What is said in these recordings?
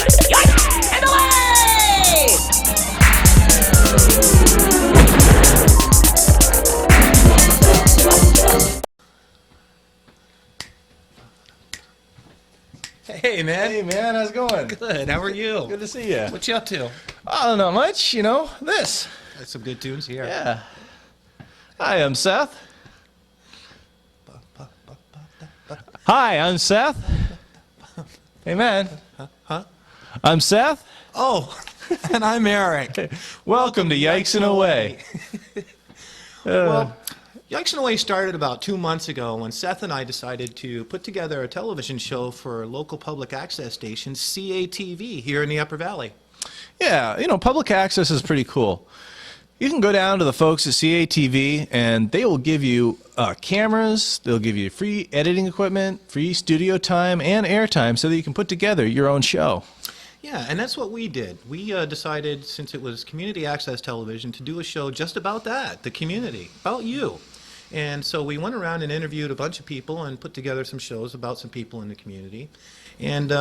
Yikes and Away! Hey, man. Hey, man, how's it going? Good. How are you? Good to see you. What you up to? Oh, not much, this. Got some good tunes here. Yeah. Hi, I'm Seth. Hi, I'm Seth. Hey, man. Huh? I'm Seth. Oh, and I'm Eric. Welcome to Yikes and Away. Well, Yikes and Away started about 2 months ago when Seth and I decided to put together a television show for local public access station, CATV, here in the Upper Valley. Yeah, public access is pretty cool. You can go down to the folks at CATV and they will give you cameras, they'll give you free editing equipment, free studio time and airtime so that you can put together your own show. Yeah, and that's what we did. We decided, since it was community access television, to do a show just about that, the community, about you. And so we went around and interviewed a bunch of people and put together some shows about some people in the community. And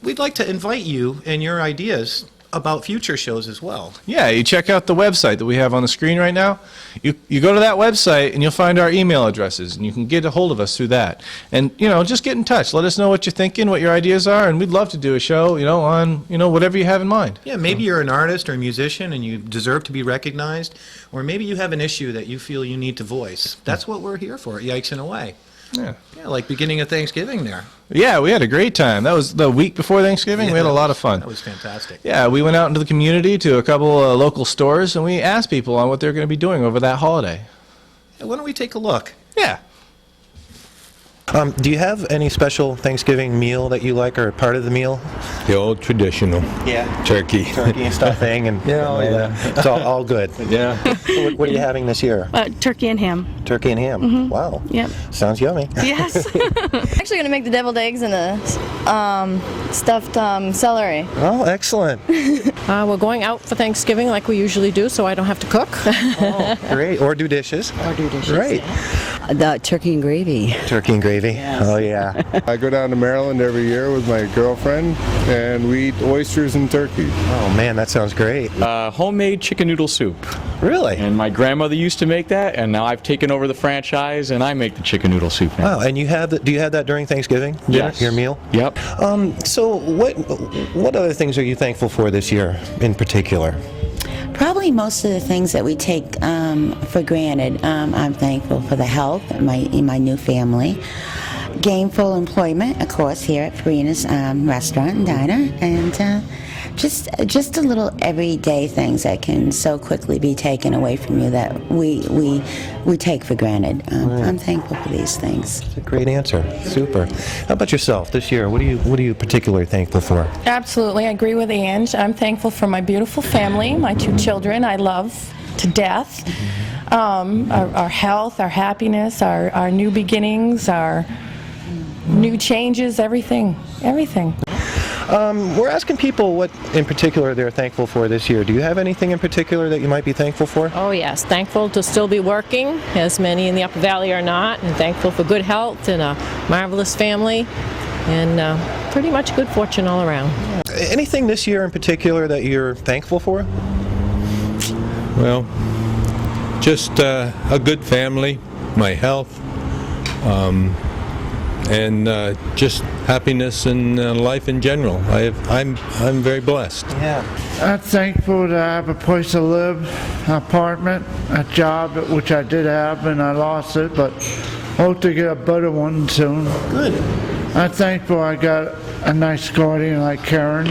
we'd like to invite you and your ideas about future shows as well. Yeah, you check out the website that we have on the screen right now. You go to that website and you'll find our email addresses and you can get a hold of us through that. And, just get in touch. Let us know what you're thinking, what your ideas are, and we'd love to do a show, on, whatever you have in mind. Yeah, maybe you're an artist or a musician and you deserve to be recognized, or maybe you have an issue that you feel you need to voice. That's what we're here for at Yikes and Away. Yeah. Yeah, like beginning of Thanksgiving there. Yeah, we had a great time. That was the week before Thanksgiving. Yeah, We had a lot of fun. That was fantastic. Yeah, we went out into the community to a couple local stores and we asked people on what they're going to be doing over that holiday. Yeah, why don't we take a look? Yeah. Do you have any special Thanksgiving meal that you like, or part of the meal? The old traditional. Yeah. Turkey. Turkey and stuffing, and it's all good. Yeah. What are you having this year? Turkey and ham. Turkey and ham. Wow. Yep. Sounds yummy. Yes. Actually going to make the deviled eggs and the stuffed celery. Oh, excellent. We're going out for Thanksgiving like we usually do, so I don't have to cook. Oh, great. Or do dishes. Right. The turkey and gravy. Turkey and gravy. Yes. Oh, yeah. I go down to Maryland every year with my girlfriend, and we eat oysters and turkey. Oh, man, that sounds great. Homemade chicken noodle soup. Really? And my grandmother used to make that, and now I've taken over the franchise, and I make the chicken noodle soup now. Wow, and do you have that during Thanksgiving? Yes. Your meal? Yep. So what other things are you thankful for this year in particular? Probably most of the things that we take for granted. I'm thankful for the health in my new family, gainful employment, of course, here at Farina's restaurant and diner, and just a little everyday things that can so quickly be taken away from you that we take for granted. I'm thankful for these things. That's a great answer. Super. How about yourself this year? What are you particularly thankful for? Absolutely, I agree with Ange. I'm thankful for my beautiful family, my 2 children I love to death, our health, our happiness, our new beginnings, our new changes, everything. We're asking people what in particular they're thankful for this year. Do you have anything in particular that you might be thankful for? Oh yes, thankful to still be working, as many in the Upper Valley are not, and thankful for good health and a marvelous family, and pretty much good fortune all around. Anything this year in particular that you're thankful for? Well, just a good family, my health, and just happiness in life in general. I'm very blessed. Yeah. I'm thankful to have a place to live, an apartment, a job, which I did have and I lost it, but hope to get a better one soon. Good. I'm thankful I got a nice guardian like Karen,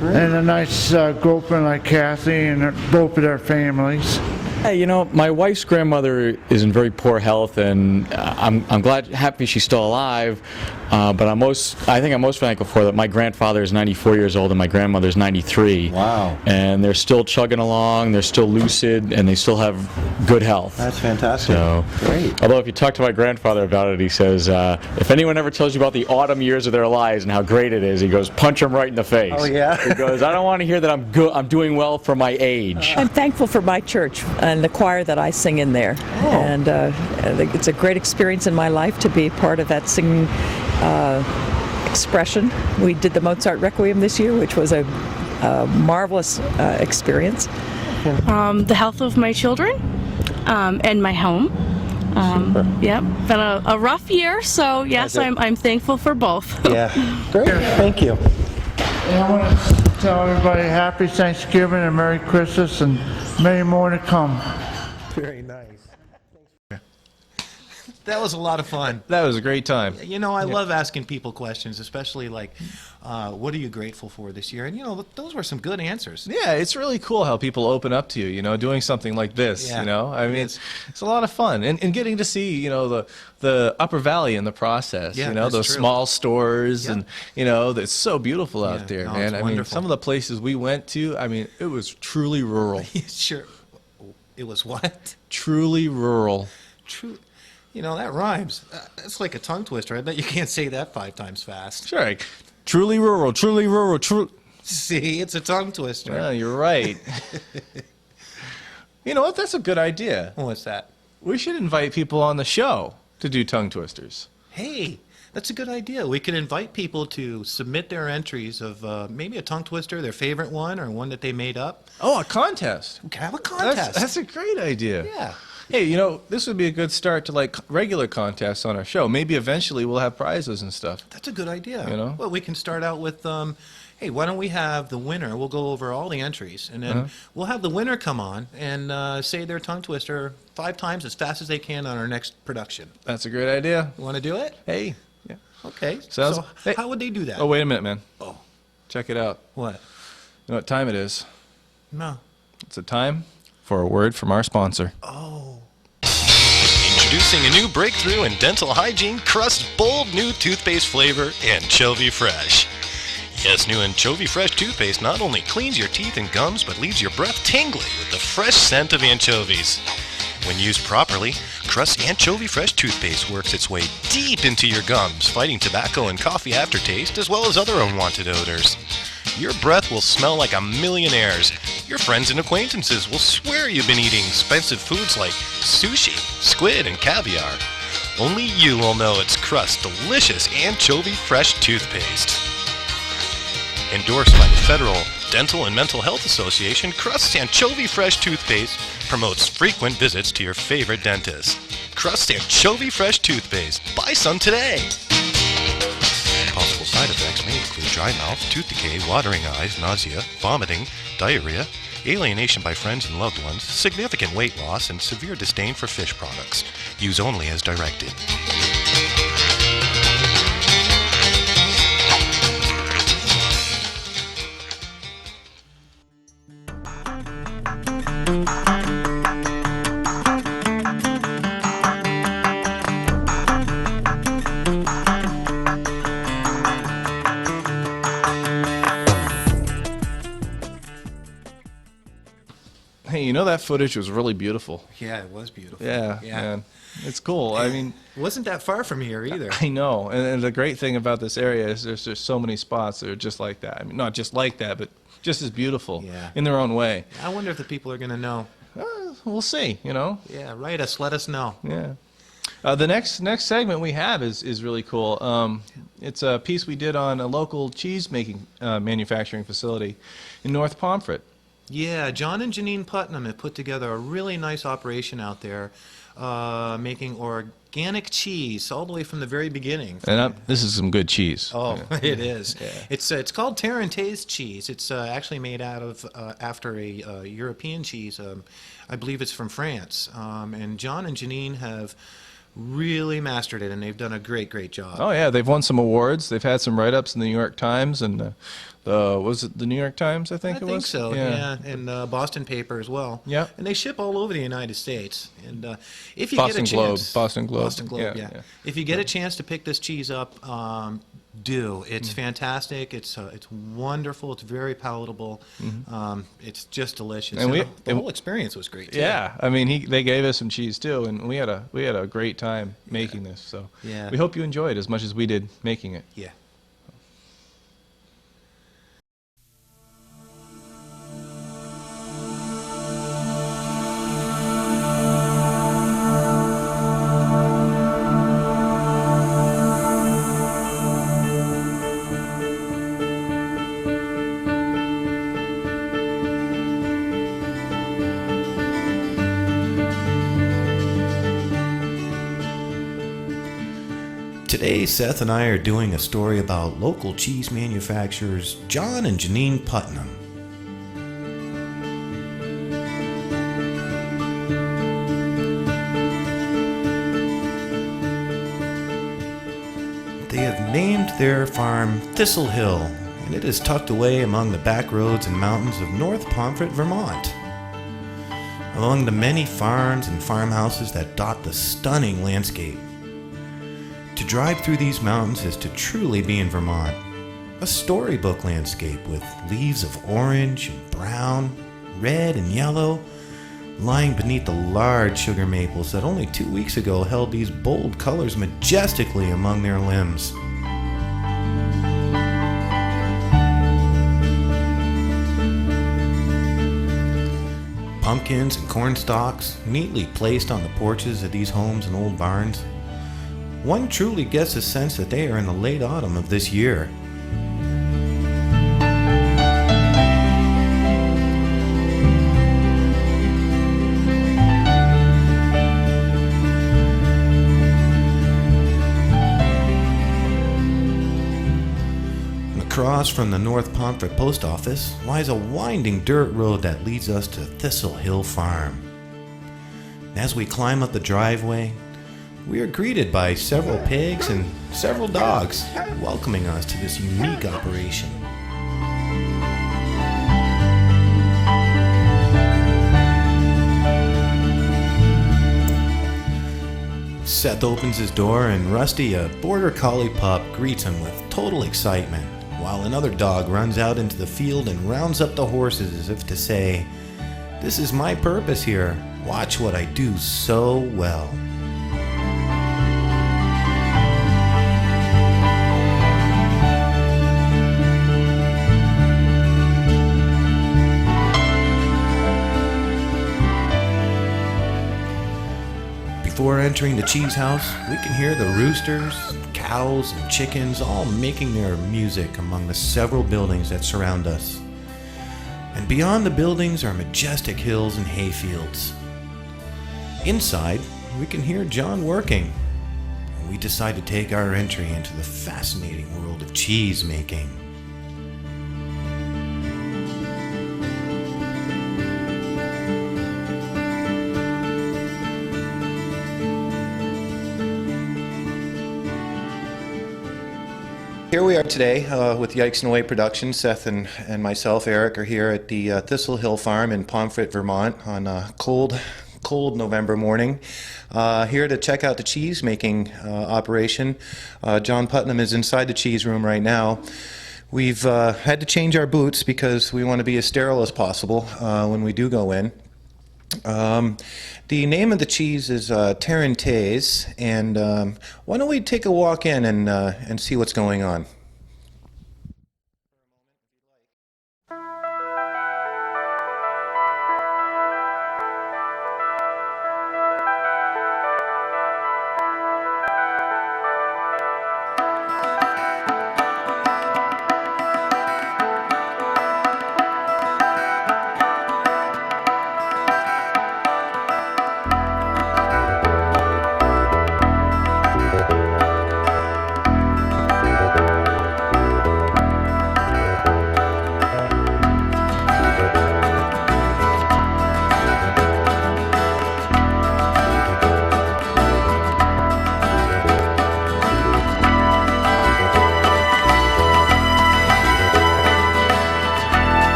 and a nice girlfriend like Kathy, and both of their families. Hey, my wife's grandmother is in very poor health, and I'm happy she's still alive. But I think I'm most thankful for that my grandfather is 94 years old and my grandmother's 93. Wow. And they're still chugging along, they're still lucid, and they still have good health. That's fantastic. So, great. Although if you talk to my grandfather about it, he says, if anyone ever tells you about the autumn years of their lives and how great it is, he goes, punch them right in the face. Oh, yeah? He goes, I don't want to hear that I'm doing well for my age. I'm thankful for my church and the choir that I sing in there. Oh. And it's a great experience in my life to be part of that singing expression. We did the Mozart Requiem this year, which was a marvelous experience. The health of my children and my home. Yeah, been a rough year, so yes, I'm thankful for both. Yeah, great, thank you. And I want to tell everybody happy Thanksgiving and Merry Christmas and many more to come. Very nice. That was a lot of fun. That was a great time. You know, I love asking people questions, especially like, what are you grateful for this year? And, you know, those were some good answers. Yeah, it's really cool how people open up to you, you know, doing something like this, Yeah. you know. I mean, it's a lot of fun. And getting to see, you know, the Upper Valley in the process, Yeah, you know, that's those true. small stores Yeah. and, you know, it's so beautiful out Yeah, there, no, man. it's I mean, wonderful. some of the places we went to, I mean, it was truly rural. Sure. It was what? Truly rural. True. You know, that rhymes. That's like a tongue twister. I bet you can't say that 5 times fast. Sure. Like, truly rural, truly rural, true. See, it's a tongue twister. Yeah, you're right. You know what? That's a good idea. What's that? We should invite people on the show to do tongue twisters. Hey, that's a good idea. We could invite people to submit their entries of maybe a tongue twister, their favorite one, or one that they made up. Oh, a contest. We could have a contest. That's a great idea. Yeah. Hey, you know, this would be a good start to like regular contests on our show. Maybe eventually we'll have prizes and stuff. That's a good idea. You know? Well, we can start out with, hey, why don't we have the winner? We'll go over all the entries, and then we'll have the winner come on and say their tongue twister 5 times as fast as they can on our next production. That's a great idea. You want to do it? Hey. Yeah. Okay. Sounds- So hey. how would they do that? Oh, wait a minute, man. Oh. Check it out. What? You know what time it is? No. It's a time for a word from our sponsor. Oh. Introducing a new breakthrough in dental hygiene, Crust's bold new toothpaste flavor, Anchovy Fresh. Yes, new Anchovy Fresh toothpaste not only cleans your teeth and gums, but leaves your breath tingly with the fresh scent of anchovies. When used properly, Crust's Anchovy Fresh toothpaste works its way deep into your gums, fighting tobacco and coffee aftertaste, as well as other unwanted odors. Your breath will smell like a millionaire's. Your friends and acquaintances will swear you've been eating expensive foods like sushi, squid, and caviar. Only you will know it's Crust's delicious Anchovy Fresh toothpaste. Endorsed by the Federal Dental and Mental Health Association, Crust's Anchovy Fresh toothpaste promotes frequent visits to your favorite dentist. Crust's Anchovy Fresh toothpaste. Buy some today. Possible side effects may include dry mouth, tooth decay, watering eyes, nausea, vomiting, diarrhea, alienation by friends and loved ones, significant weight loss, and severe disdain for fish products. Use only as directed. Hey, you know that footage was really beautiful. Yeah, it was beautiful. Yeah, man. It's cool. I mean, It wasn't that far from here either. I know. And the great thing about this area is there's just so many spots that are just like that. I mean, not just like that, but just as beautiful Yeah. in their own way. I wonder if the people are going to know. We'll see, you know. Yeah, write us. Let us know. Yeah. The next segment we have is really cool. It's a piece we did on a local cheese making manufacturing facility in North Pomfret. Yeah, John and Janine Putnam have put together a really nice operation out there, making organic cheese all the way from the very beginning. And this is some good cheese. Oh, Yeah. it is. Yeah. It's called Tarentaise cheese. It's actually made out of after a European cheese. I believe it's from France. And John and Janine have really mastered it, and they've done a great job. Oh yeah, they've won some awards. They've had some write-ups in the New York Times and was it the New York Times? I think I it think was. so, yeah, and Boston paper as well. Yeah. And they ship all over the United States. And if you Boston get a Globe, chance, Boston Globe. Boston Globe, Yeah, yeah. yeah. If you get a chance to pick this cheese up, do. It's Mm. fantastic. It's wonderful. It's very palatable. It's just delicious. And And the whole experience was great too. Yeah, I mean, they gave us some cheese too, and we had a great time making this. So Yeah. we hope you enjoyed as much as we did making it. Yeah. Today, Seth and I are doing a story about local cheese manufacturers John and Janine Putnam. They have named their farm Thistle Hill, and it is tucked away among the back roads and mountains of North Pomfret, Vermont. Among the many farms and farmhouses that dot the stunning landscape. To drive through these mountains is to truly be in Vermont. A storybook landscape with leaves of orange and brown, red and yellow, lying beneath the large sugar maples that only 2 weeks ago held these bold colors majestically among their limbs. Pumpkins and corn stalks neatly placed on the porches of these homes and old barns. One truly gets a sense that they are in the late autumn of this year. Across from the North Pomfret Post Office lies a winding dirt road that leads us to Thistle Hill Farm. As we climb up the driveway, we are greeted by several pigs and several dogs welcoming us to this unique operation. Seth opens his door and Rusty, a border collie pup, greets him with total excitement, while another dog runs out into the field and rounds up the horses as if to say, "This is my purpose here. Watch what I do so well." Before entering the cheese house, we can hear the roosters, cows, and chickens all making their music among the several buildings that surround us. And beyond the buildings are majestic hills and hayfields. Inside, we can hear John working. And we decide to take our entry into the fascinating world of cheese making. Here we are today with Yikes And Awaaaaay Productions. Seth and myself, Eric, are here at the Thistle Hill Farm in Pomfret, Vermont on a cold November morning. Here to check out the cheese making operation. John Putnam is inside the cheese room right now. We've had to change our boots because we want to be as sterile as possible when we do go in. The name of the cheese is Tarentaise, and why don't we take a walk in and see what's going on?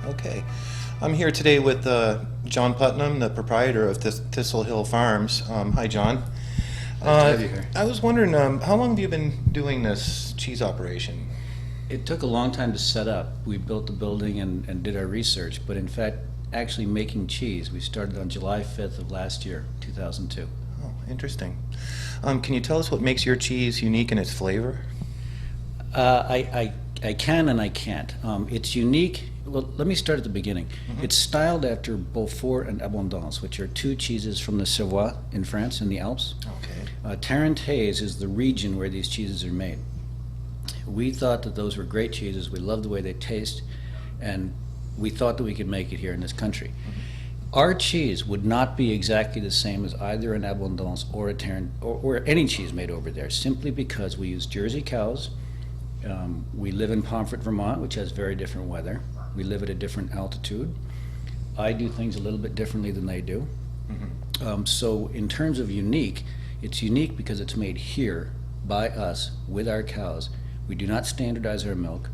Okay. I'm here today with John Putnam, the proprietor of Thistle Hill Farms. Hi, John. Nice to have you here. I was wondering, how long have you been doing this cheese operation? It took a long time to set up. We built the building and did our research, but in fact, actually making cheese, we started on July 5th of last year, 2002. Oh, interesting. Can you tell us what makes your cheese unique in its flavor? I can and I can't. It's unique. Well, let me start at the beginning. It's styled after Beaufort and Abondance, which are two cheeses from the Savoie in France in the Alps. Okay. Tarentaise is the region where these cheeses are made. We thought that those were great cheeses. We love the way they taste, and we thought that we could make it here in this country. Our cheese would not be exactly the same as either an Abondance or a or any cheese made over there, simply because we use Jersey cows. We live in Pomfret, Vermont, which has very different weather. We live at a different altitude. I do things a little bit differently than they do. So in terms of unique, it's unique because it's made here by us with our cows. We do not standardize our milk.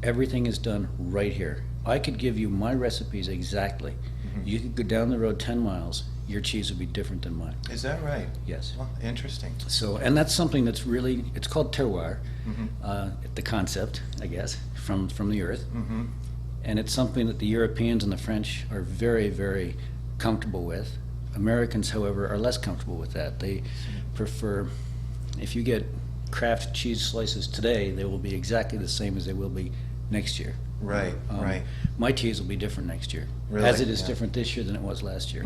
Everything is done right here. I could give you my recipes exactly. You could go down the road 10 miles, your cheese would be different than mine. Is that right? Yes. Well, interesting. So, and that's something that's really, it's called terroir, the concept, I guess, from the earth. And it's something that the Europeans and the French are very, very comfortable with. Americans, however, are less comfortable with that. They prefer, if you get Kraft cheese slices today, they will be exactly the same as they will be next year. Right, right. My cheese will be different next year, Really? as it is Yeah. different this year than it was last year.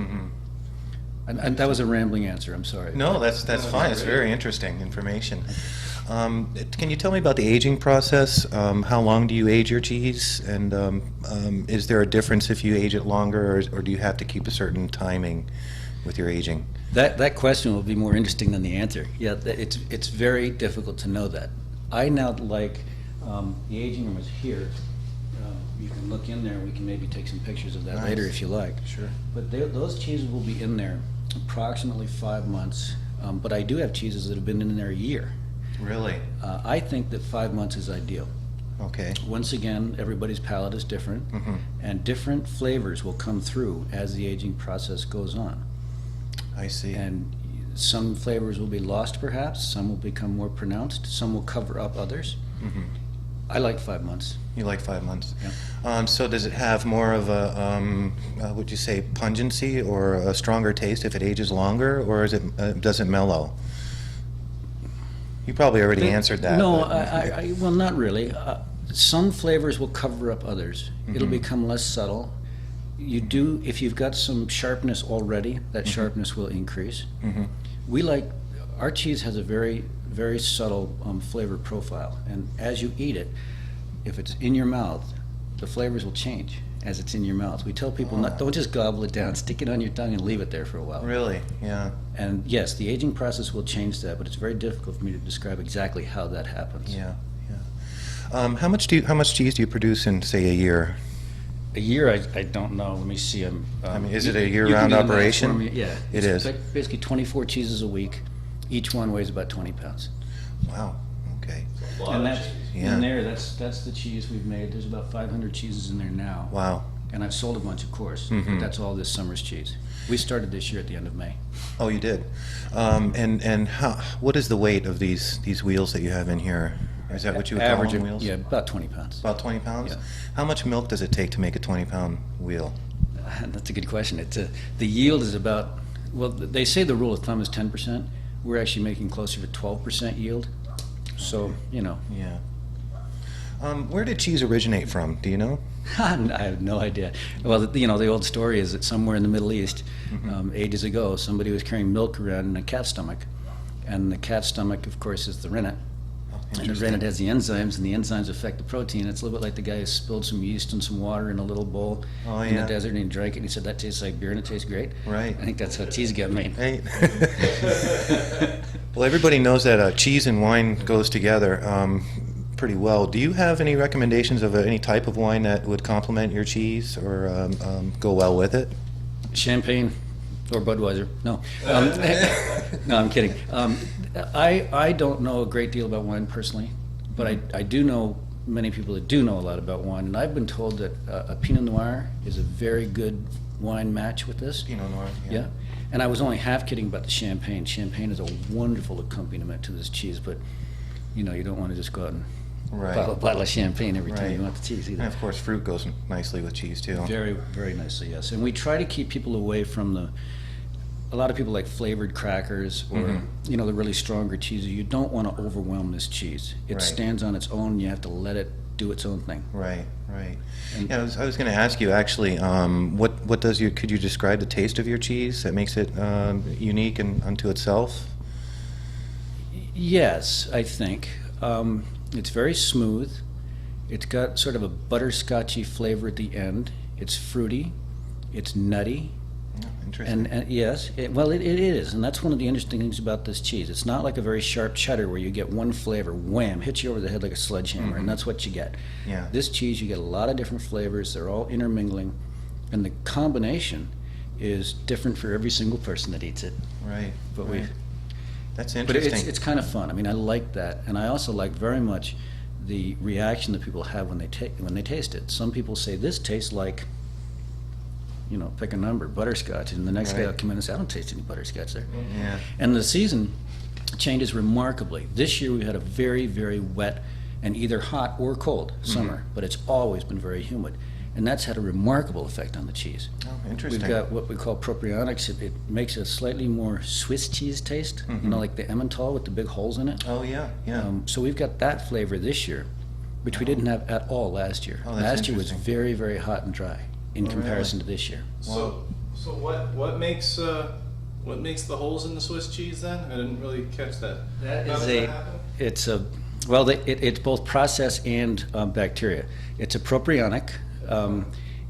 And that was a rambling answer, I'm sorry. No, that's fine. It's very interesting information. Can you tell me about the aging process? How long do you age your cheese? And is there a difference if you age it longer, or do you have to keep a certain timing with your aging? That question will be more interesting than the answer. Yeah, it's very difficult to know that. I now like, the aging room is here. You can look in there. We can maybe take some pictures of that Nice. later if you like. Sure. But those cheeses will be in there approximately 5 months. But I do have cheeses that have been in there a year. Really? I think that 5 months is ideal. Okay. Once again, everybody's palate is different, and different flavors will come through as the aging process goes on. I see. And some flavors will be lost perhaps, some will become more pronounced, some will cover up others. I like 5 months. You like 5 months? Yeah. So does it have more of a, would you say, pungency or a stronger taste if it ages longer, or is it, does it mellow? You probably already answered that. No, but- well, not really. Some flavors will cover up others. It'll become less subtle. You do, if you've got some sharpness already, that sharpness will increase. We like, our cheese has a very, very subtle flavor profile, and as you eat it, if it's in your mouth, the flavors will change as it's in your mouth. We tell people, don't just gobble it down, stick it on your tongue and leave it there for a while. Really? Yeah. And yes, the aging process will change that, but it's very difficult for me to describe exactly how that happens. Yeah, yeah. How much cheese do you produce in, say, a year? A year, I don't know. Let me see. I mean, is it a you can year-round do the math operation? for me. Yeah. It It's is. basically 24 cheeses a week. Each one weighs about 20 pounds. Wow. Okay. And that's Yeah. in there. That's the cheese we've made. There's about 500 cheeses in there now. Wow. And I've sold a bunch, of course. But that's all this summer's cheese. We started this year at the end of May. Oh, you did. And what is the weight of these wheels that you have in here? Is that what you would call Average them, of- wheels? Yeah, about 20 pounds. About 20 pounds? Yeah. How much milk does it take to make a 20-pound wheel? That's a good question. The yield is about, well, they say the rule of thumb is 10%. We're actually making closer to 12% yield. So, you know. Yeah. Where did cheese originate from? Do you know? I have no idea. Well, the old story is that somewhere in the Middle East, ages ago, somebody was carrying milk around in a cat's stomach. And the cat's stomach, of course, is the rennet. And the rennet has the enzymes, and the enzymes affect the protein. It's a little bit like the guy who spilled some yeast and some water in a little bowl in the desert, and he drank it, and he said, that tastes like beer, and it tastes great. Right. I think that's how cheese got made. Right. Well, everybody knows that cheese and wine goes together pretty well. Do you have any recommendations of any type of wine that would complement your cheese or go well with it? Champagne or Budweiser. No. No, I'm kidding. I don't know a great deal about wine personally, but I do know many people that do know a lot about wine, and I've been told that a Pinot Noir is a very good wine match with this. Pinot Noir, Yeah. And I was only half kidding about the champagne. Champagne is a wonderful accompaniment to this cheese, but you don't want to just go out and Right. bottle of champagne every time Right. you want the cheese either. And of course, fruit goes nicely with cheese too. Very, very nicely, yes. And we try to keep people away from a lot of people like flavored crackers or, you know, the really stronger cheeses. You don't want to overwhelm this cheese. It Right. stands on its own. You have to let it do its own thing. Right, right. Yeah, I was going to ask you actually, what does could you describe the taste of your cheese that makes it unique and unto itself? Yes, I think. It's very smooth. It's got sort of a butterscotchy flavor at the end. It's fruity. It's nutty. Interesting. And yes, it is, and that's one of the interesting things about this cheese. It's not like a very sharp cheddar where you get one flavor, wham, hits you over the head like a sledgehammer, and that's what you get. Yeah. This cheese, you get a lot of different flavors. They're all intermingling, and the combination is different for every single person that eats it. Right. But right. That's But interesting. it's kind of fun. I mean, I like that, and I also like very much the reaction that people have when they taste it. Some people say this tastes like, you know, pick a number, butterscotch, and the next guy will come in and say, I don't taste any butterscotch there. Yeah. And the season changes remarkably. This year we had a very, very wet and either hot or cold summer, but it's always been very humid. And that's had a remarkable effect on the cheese. Oh, interesting. We've got what we call propionics. It makes a slightly more Swiss cheese taste, you know, like the Emmental with the big holes in it. Oh, yeah, yeah. So we've got that flavor this year, which we didn't have at all last year. Oh, that's Last year was interesting. very, very hot and dry in comparison to this year. So what makes the holes in the Swiss cheese then? I didn't really catch that. It's both process and bacteria. It's a propionic,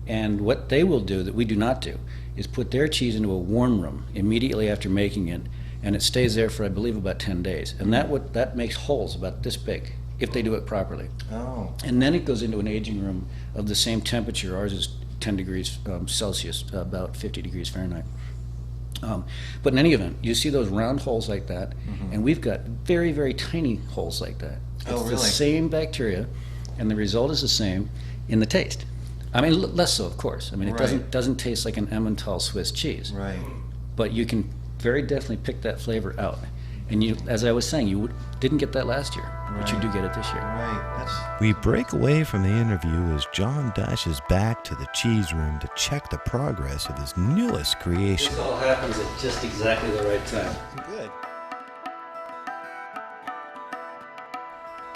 and what they will do that we do not do is put their cheese into a warm room immediately after making it, and it stays there for I believe about 10 days, and that makes holes about this big if they do it properly. Oh. And then it goes into an aging room of the same temperature. Ours is 10 degrees Celsius, about 50 degrees Fahrenheit. But in any event, you see those round holes like that, and we've got very, very tiny holes like that. Oh, It's really? the same bacteria, and the result is the same in the taste. I mean, less so, of course. I mean, it Right. doesn't taste like an Emmental Swiss cheese. Right. But you can very definitely pick that flavor out. And you, as I was saying, didn't get that last year, but you do get it this year. Right. We break away from the interview as John dashes back to the cheese room to check the progress of his newest creation. This all happens at just exactly the right time. Good.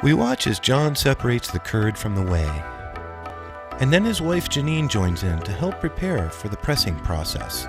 We watch as John separates the curd from the whey. And then his wife Janine joins in to help prepare for the pressing process.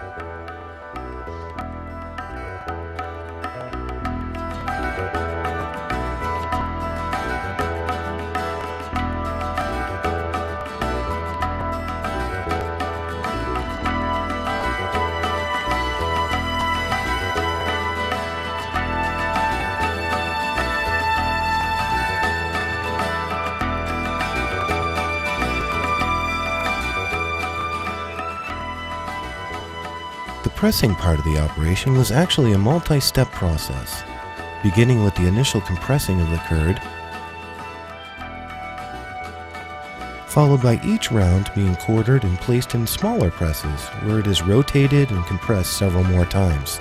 The pressing part of the operation was actually a multi-step process, beginning with the initial compressing of the curd, followed by each round being quartered and placed in smaller presses where it is rotated and compressed several more times.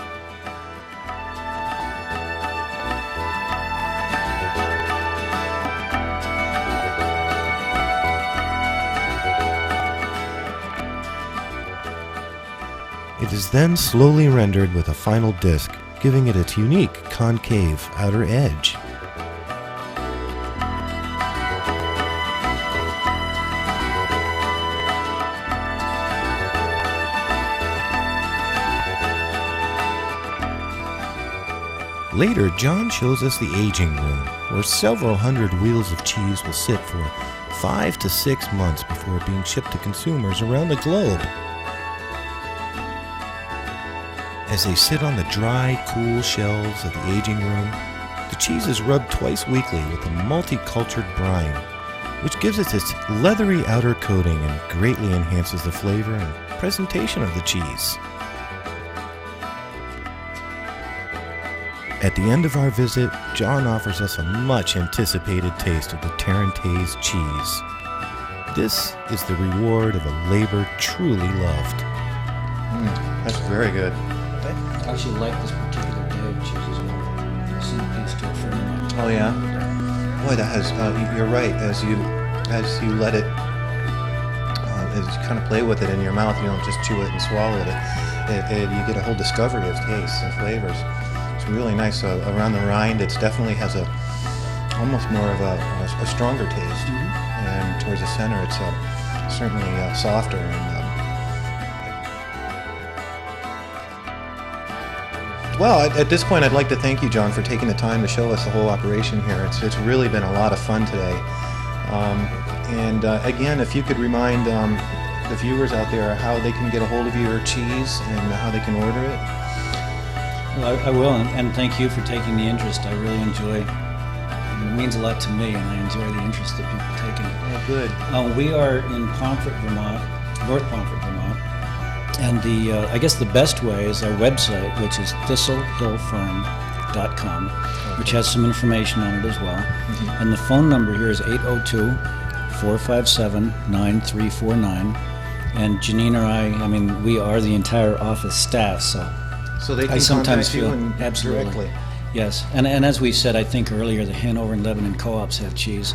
It is then slowly rendered with a final disc, giving it its unique concave outer edge. Later, John shows us the aging room, where several hundred wheels of cheese will sit for 5 to 6 months before being shipped to consumers around the globe. As they sit on the dry, cool shelves of the aging room, the cheese is rubbed twice weekly with a multi-cultured brine, which gives it its leathery outer coating and greatly enhances the flavor and presentation of the cheese. At the end of our visit, John offers us a much-anticipated taste of the Tarentaise cheese. This is the reward of a labor truly loved. That's very good. I actually like this particular day of cheese as well. I sent a piece to a friend of mine. Oh, yeah? Boy, that has, you're right, as you let it, as you kind of play with it in your mouth, you don't just chew it and swallow it, you get a whole discovery of tastes and flavors. It's really nice. Around the rind, it definitely has almost more of a stronger taste. And towards the center, it's certainly softer. Well, at this point, I'd like to thank you, John, for taking the time to show us the whole operation here. It's really been a lot of fun today. Again, if you could remind the viewers out there how they can get a hold of your cheese and how they can order it. Well, I will, and thank you for taking the interest. I really enjoy it. It means a lot to me, and I enjoy the interest that people take in it. Oh, good. We are in Pomfret, Vermont, North Pomfret, Vermont. And I guess the best way is our website, which is thistlehillfarm.com, which has some information on it as well. And the phone number here is 802-457-9349. And Janine or I mean, we are the entire office staff, so they can I sometimes contact you feel absolutely directly. Yes, and as we said, I think earlier, the Hanover and Lebanon co-ops have cheese,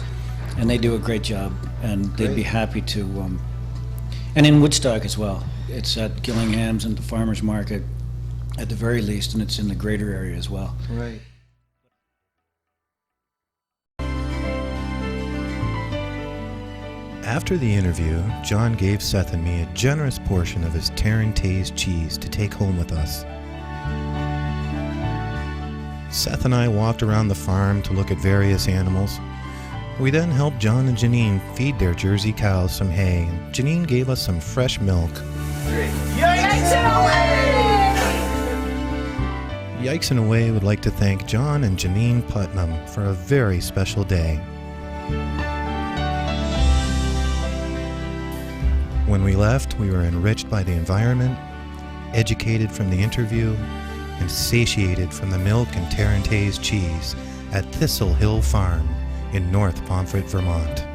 and they do a great job, and they'd be happy to. And in Woodstock as well. It's at Gillingham's and the Farmers Market, at the very least, and it's in the greater area as well. Right. After the interview, John gave Seth and me a generous portion of his Tarentaise cheese to take home with us. Seth and I walked around the farm to look at various animals. We then helped John and Janine feed their Jersey cows some hay, and Janine gave us some fresh milk. Yikes and away! Yikes and Away would like to thank John and Janine Putnam for a very special day. When we left, we were enriched by the environment, educated from the interview, and satiated from the milk and Tarentaise cheese at Thistle Hill Farm in North Pomfret, Vermont.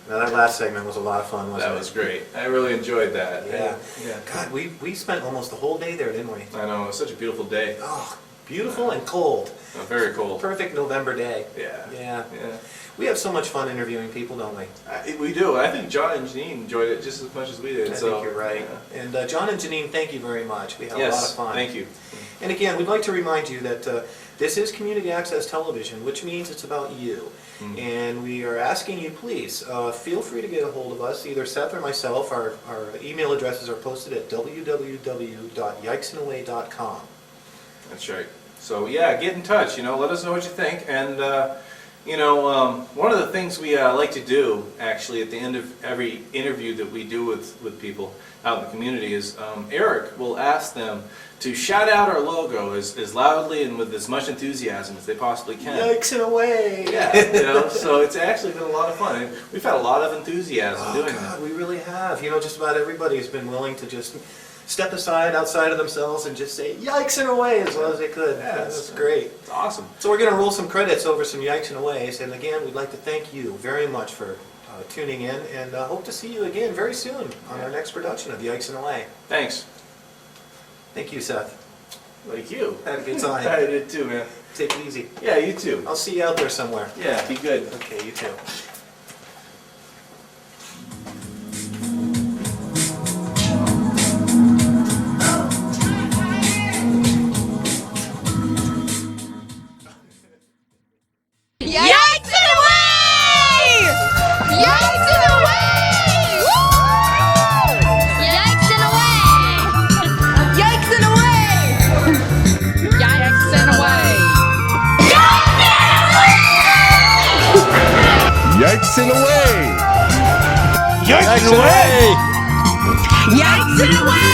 Now that last segment was a lot of fun, wasn't it? That was great. I really enjoyed that. Yeah. God, we spent almost the whole day there, didn't we? I know, it was such a beautiful day. Oh, beautiful and cold. Very cold. Perfect November day. Yeah. We have so much fun interviewing people, don't we? We do. I think John and Janine enjoyed it just as much as we did. I think you're right. Yeah. And John and Janine, thank you very much. We had a lot of fun. Thank you. And again, we'd like to remind you that this is community access television, which means it's about you. And we are asking you, please, feel free to get a hold of us, either Seth or myself. Our email addresses are posted at www.yikesandaway.com. That's right. So yeah, get in touch, let us know what you think. And one of the things we like to do, actually, at the end of every interview that we do with people out in the community is Eric will ask them to shout out our logo as loudly and with as much enthusiasm as they possibly can. Yikes and away! Yeah, so it's actually been a lot of fun. We've had a lot of enthusiasm doing that. We really have. Just about everybody has been willing to just step outside of themselves and just say yikes and away as well as they could. Yeah, that's great. It's awesome. So we're going to roll some credits over some yikes and aways, and again, we'd like to thank you very much for tuning in, and hope to see you again very soon on our next production of Yikes and Away. Thanks. Thank you, Seth. Like you. Had a good time. I did too, man. Take it easy. Yeah, you too. I'll see you out there somewhere. Yeah, be good. Okay, you too. Yikes and away! Yikes and away! Woo! Yikes and away! Yikes and away! Yikes and away! Yikes and away! Yikes and away! Yikes and away!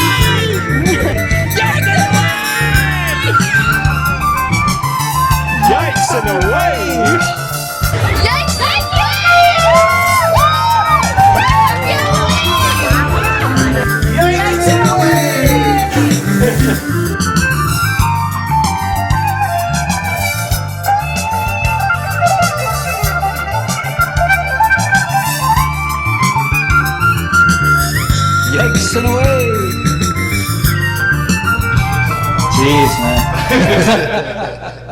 Yikes and away! Yikes and away! Yikes and away! Jeez, man.